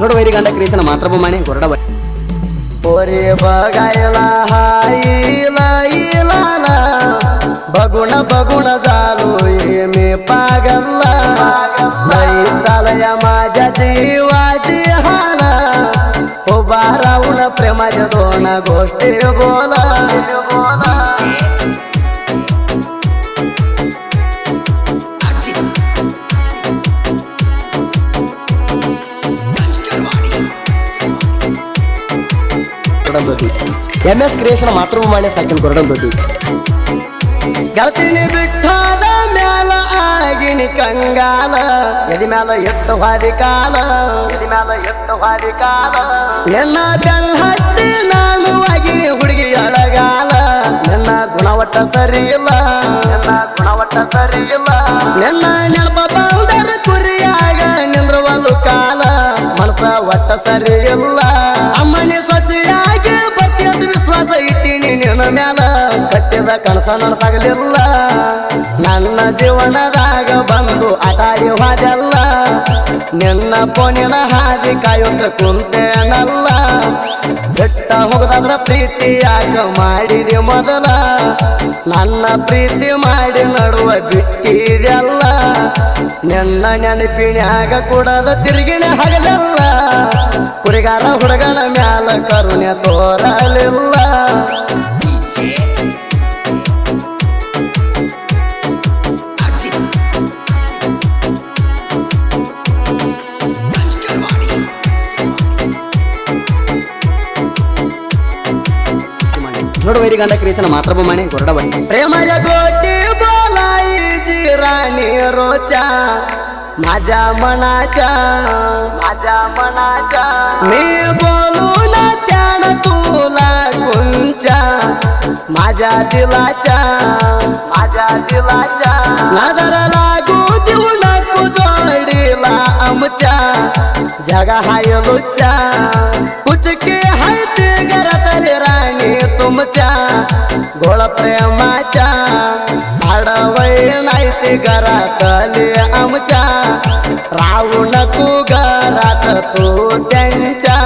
ನೋಡು ವೈರಿ ಗಂಡ ಕ್ರೀಸನ ಮಾತ್ರ ಬೊಮ್ಮನೆ ಕೊರಡ ಬೈ ओरे बघायला हाईला इलाला बघून बघून झालोय मी पागलला लई चालया माझ्या जीवाची हाला उभा राहून प्रेमाच्या दोन गोष्टी बोला MS ಕ್ರಿಯೇಷನ್ ಮಾತೃಭೂಮಿ ಸಾಕಿನ ಕೊರಡಂಬದಿ ಗೆಳತಿನಿ ಬಿಟ್ಟಾದ ಮ್ಯಾಲ ಆಗಿನಿ ಕಂಗಾಲ ಎದಿ ಮ್ಯಾಲ ಎಟ್ಟು ಹಾದಿ ಕಾಲ ನಿನ್ನ ಬೆನ್ನ ಹತ್ತಿ ನಾನು ಆಗಿನಿ ಹುಡುಗಿ ಅಳಗಾಲ ನಿನ್ನ ಗುಣವಟ್ಟ ಸರಿ ಇಲ್ಲ ನಿನ್ನ ನೆನಪ ಬಂದರ ಕುರಿಯಾಗ ನಿಂದ್ರವಲ್ಲು ಕಾಲ ಮನಸ ಒಟ್ಟ ಸರಿ ಇಲ್ಲ ಅಮ್ಮನಿ ಸೊಸೆಯಾಗಿ ಬರ್ತಿಯಂತ ವಿಶ್ವಾಸ ಇಟ್ಟಿನಿ ನಿನ್ನ ಮ್ಯಾಲ ಕಟ್ಟಿದ ಕನಸ ನನಸಾಗಲಿಲ್ಲ ನನ್ನ ಜೀವನದಾಗ ಬಂದು ಆಟಾಡಿ ಹೋದಲ್ಲ ನಿನ್ನ ಪೋನಿನ ಹಾದಿ ಕಾಯುತ್ತ ಕುಂತೇನಲ್ಲ ಬೆಟ್ಟ ಹೋಗದಾದ್ರ ಪ್ರೀತಿ ಯಾಕ ಮಾಡಿದೆ ಮೊದಲ ನನ್ನ ಪ್ರೀತಿ ಮಾಡಿ ನಡುವ ಬಿಟ್ಟಿದೆಲ್ಲ ನಿನ್ನ ನೆನಪಿನ್ಯಾಗ ಕೂಡದ ತಿರುಗಿನ ಹಗದಲ್ಲ ಕುರಿಗಾರ ಹುಡುಗನ ಮ್ಯಾಲ ಕರುಣೆ ತೋರಲಿಲ್ಲ ನೋಡು ವೈರಿ ಗಂಡ ಕ್ರಿಯೇಷನ್ ಮಾತ್ರ ಬೊಮ್ಮನೆ ಕೊರಡ ಬೈ प्रेमाच्या गोटी बोलायची राणी रोच्या माझ्या मनाच्या मी बोलू ना त्यानं तुला कुंच्या माझ्या दिलाच्या नजर लागू देऊ नको जोडीला आमच्या जगा हाय लुच्च्या कुचके हाय ते घरातले राणी तुमच्या गोळ प्रेमाच्या आडवय नाही ते घरातले आमच्या राहू नको घरात तू त्यांच्या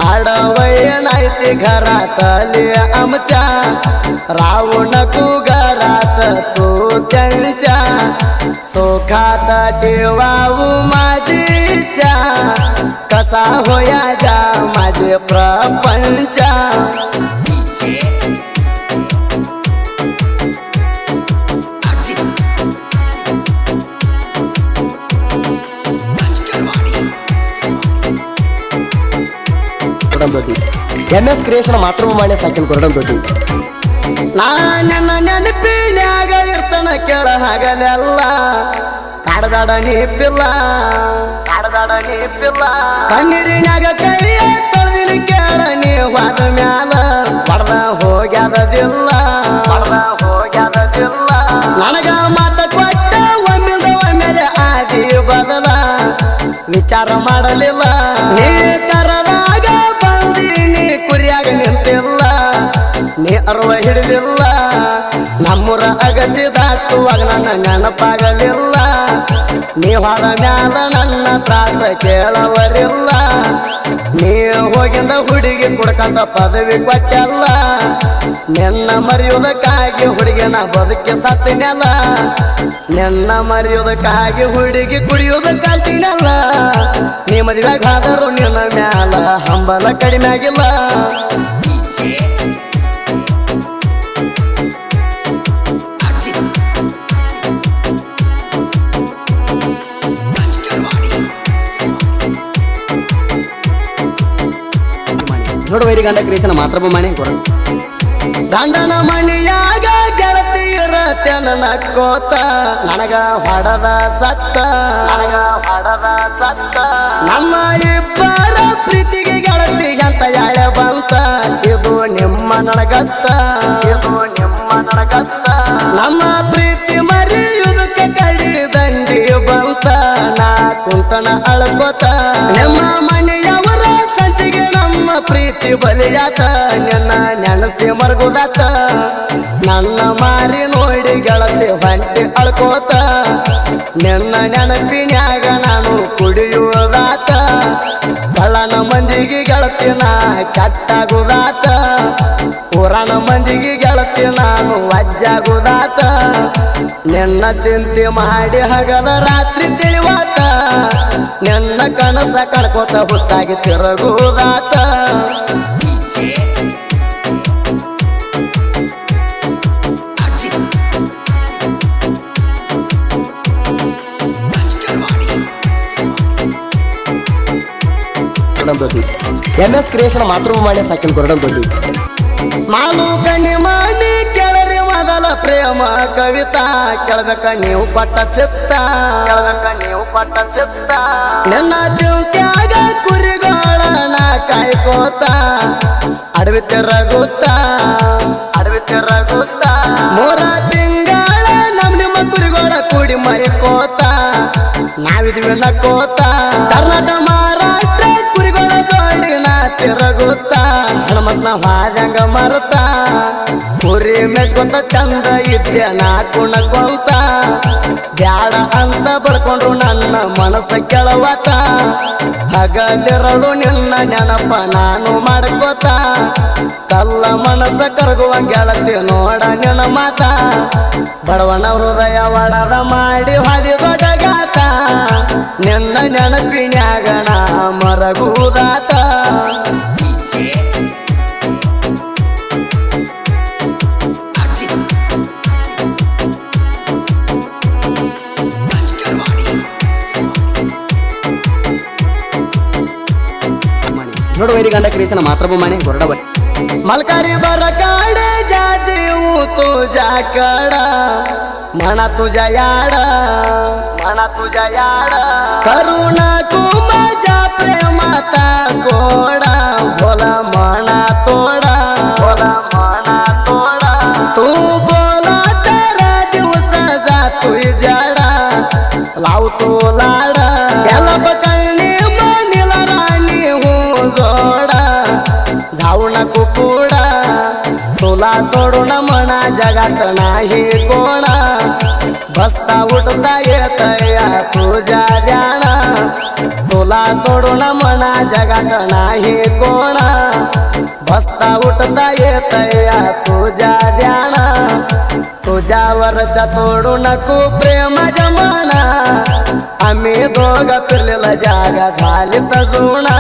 आडवय नाही ते घरातले आमच्या राहू नको घरात तू त्यांच्या सुखात ठेवाऊ माझी इच्छा कसा होया जा माझे प्रपंच MS ಕ್ರಿಯೇಷನ್ ಮಾತೃಭೂಮಿ ಸಾಕಿನ ಕೊರಡಂಬದಿ ನನ್ನ ನೆನಪಿನ್ಯಾಗ ಇರ್ತನ ಕೇಳ ಹಗಲೆಲ್ಲ ಕಾಡದಾಡ ನೀಪಿಲ್ಲ ಕಣ್ಣೀರಿನ್ಯಾಗ ಕೈಯ ತೊಳೆದಿನ ಕೇಳ ನೀ ಹೋದ ಮ್ಯಾಲ ಪಡ್ದ ಹೋಗ್ಯಾದದಿಲ್ಲ ನನಗ ಮಾತ ಕೊಟ್ಟ ಒಮ್ಮೆಲೆ ಆದಿ ಬದಲ ವಿಚಾರ ಮಾಡಲಿಲ್ಲ ನೀ ಕರದಾಗ ಬಂದೀನಿ ಕುರಿಯಾಗ ನಿಂತಿಲ್ಲ ನೀ ಅರ್ವ ಹಿಡಲಿಲ್ಲ ನಮ್ಮೂರ ಅಗಸಿ ದಾಟುವಾಗ ನನ್ನ ನೆನಪಾಗಲಿಲ್ಲ ನೀ ಹೊರ ಮ್ಯಾಲ ನನ್ನ ತ್ರಾಸ ಕೇಳವರಿಲ್ಲ ನೀ ಹೋಗಿಂದ ಹುಡುಗಿ ಕುಡ್ಕಂತ ಪದವಿ ಕೊಟ್ಟಲ್ಲ ನಿನ್ನ ಮರೆಯುವುದಕ್ಕಾಗಿ ಹುಡುಗಿನ ಬದುಕಿ ಸತ್ತಿನಲ್ಲ ನಿನ್ನ ಮರೆಯುವುದಕ್ಕಾಗಿ ಹುಡುಗಿ ಕುಡಿಯುವುದು ಕಲ್ತಿನಲ್ಲ ನೀ ಮದುವೆಗೆ ಆದರೂ ನಿನ್ನ ಮ್ಯಾಲ ಹಂಬಲ ಕಡಿಮೆ ಆಗಿಲ್ಲ ನೋಡು ವೈರಿ ಗಂಡ ಕ್ರಿಯೇಷನ್ ಮಾತ್ರ ಬೊಮ್ಮನೆ ಕೊರಡ ದಂಡನ ಮಣಿಯಾಗ ಗೆಳತಿಯರ ತೆನ ನಕ್ಕೋತ ನನಗ ಹೊಡದ ಸತ್ತ ನಮ್ಮ ಇಬ್ಬರ ಪ್ರೀತಿಗೆ ಗೆಳತಿಗೆ ಅಂತ ಯಾಳೆ ಬಂತ ಇದು ನಿಮ್ಮ ನನಗತ್ತ ನಮ್ಮ ಪ್ರೀತಿ ಮರೆಯುವುದಕ್ಕೆ ಕಡಿ ದಂಡಿ ಬಂತ ನಾ ಕುಂತನ ಅಳ್ಕೋತ ನಿಮ್ಮ ಮನೆಯವರ ಸಂಚಿಗೆ ನಮ್ಮ ಪ್ರೀತಿ ಬಲಿಯಾತ ನಿನ್ನ ನೆನಸಿ ಮರ್ಗುದಾತ ನನ್ನ ಮಾರಿ ನೋಡಿ ಗೆಳತಿ ಹೊಂಟಿ ಅಳ್ಕೋತ ನಿನ್ನ ನೆನಪಿನ್ಯಾಗ ನಾನು ಕುಡಿಯುವುದಾತ ಗೆಳತಿನ ಕೆಟ್ಟಾಗುದಾತ ಪುರಾಣ ಮಂದಿಗೆ ಗೆಳತಿ ನಾನು ವಜ್ಜಾಗುದಾತ ನಿನ್ನ ಚಿಂತೆ ಮಾಡಿ ಹಗಲ ರಾತ್ರಿ ತಿಳಿವಾತ ನಿನ್ನ ಕನಸ ಕಳ್ಕೊತ ಹುಚ್ಚಾಗಿ ತಿರುಗುದಾತ MS ಕ್ರಿಯೇಷನ್ ಮಾತೃಭೂಮಿ ಸಾಕಿನ ಕೊರಡಂತೋಟಿ ಮಾಲು ಕಣ್ಣಿ ಮಾನಿ ಕೆಳರಿ ಮೊದಲ ಪ್ರೇಮ ಕವಿತಾ ಕೆಳಬೇಕ ನೀವು ಪಟ್ಟ ಚಿತ್ತ ನನ್ನ ಚಿಂತ್ಯಾಗ ಕುರಿಗೋಳನ ಕಾಯ್ಕೋತ ಅಡವಿ ತಿರಗುತ್ತ ಮೂರ ತಿಂಗಳ ನಿಮ್ಮ ಕುರಿಗೋಳ ಕೂಡಿ ಮರಿಕೋತ ನಾವಿದ್ವಿ ನಕ್ಕೋತ ಕರ್ನಾಟಕ ಮಹಾರಾಷ್ಟ್ರ ಕುರಿಗೋಳ ಜೋಡಿನ ತಿರುಗುತ್ತ ಹನುಮತ್ನ ಹಾದಂಗ ಮರುತ ಕುರಿ ಮೆಚ್ಕೊಂತ ಚಂದ ಇದ್ದೆ ನಾ ಕುಣಕೊಂತ ಬ್ಯಾಡ ಅಂತ ಬಡ್ಕೊಂಡ್ರು ನನ್ನ ಮನಸ್ಸ ಕೆಳವತ ಹಗಲಿರಳು ನಿನ್ನ ನೆನಪ ನಾನು ಮಾಡ್ಕೋತ ಕಲ್ಲ ಮನಸ್ಸ ಕರಗುವ ಗೆಳತಿ ನೋಡ ನಿನ್ನ ಮಾತ ಬಡವನ ಹೃದಯ ಒಡದ ಮಾಡಿ ಹಾದಿ ದೊಡ್ಡಗಾತ ನಿನ್ನ ನೆನಪಿನ್ಯಾಗಣ ಮರಗುದಾತ ನೋಡು ವೈರಿ ಗಂಡ ಕ್ರಿಯೇಷನ್ ಮಾತೃಭೂಮಿ ಕೊರಡ मलकारी बर काढे जाजीव तुझ्या कड म्हणा तुझ्या याड करुणा तू माझ्या प्रेमाता गोडा बोला म्हणा तोडा तू बोला तर दिवस जातो जाडा लावतो लाड याला पकडणे मानीला राणी हो जोडा जाऊ नको पुढा तुला सोडून म्हणा जगात नाही कोणा बसता उठता येत या तुझ्या ध्यान तुला सोडून म्हणा जगात नाही कोणा बसता उठता येत या तुझ्या ध्यान तुझ्यावरचा तोडू नको प्रेम जमाना आम्ही दोघ फिरलेला जागा झालीत जुना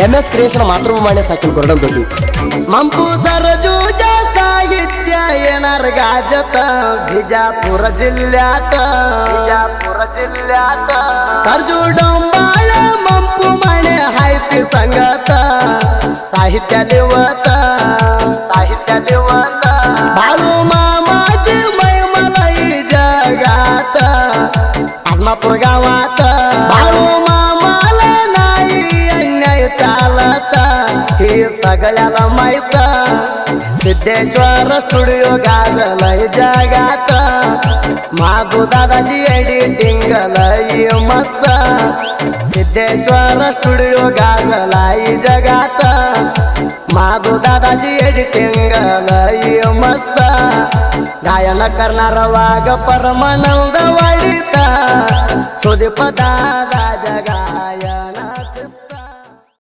MS क्रियेशन मातृभूमि साकिन कोरडंतोटी मंपू सरजूच्या साहित्य येणार गाजत बिजापूर जिल्ह्यात सरजू डोंबाळ मंपू माने हायती संगत साहित्य लिवत बाळू मामाची मैमलाई जगात आदमापूर गावात बाळू मामाला नाही अन्याय चालत हे सगळ्याला माहित सिद्धेश्वर स्टुडिओ गाजलय जगात माधू दादाची एडिटिंग लय मस्त सिद्धेश्वर स्टुडिओ गाजलय जगात माधू दादाची एडिटिंग लय मस्त गायन करणार वाघ परमानंद वाढीत सुदीप दादा जगाय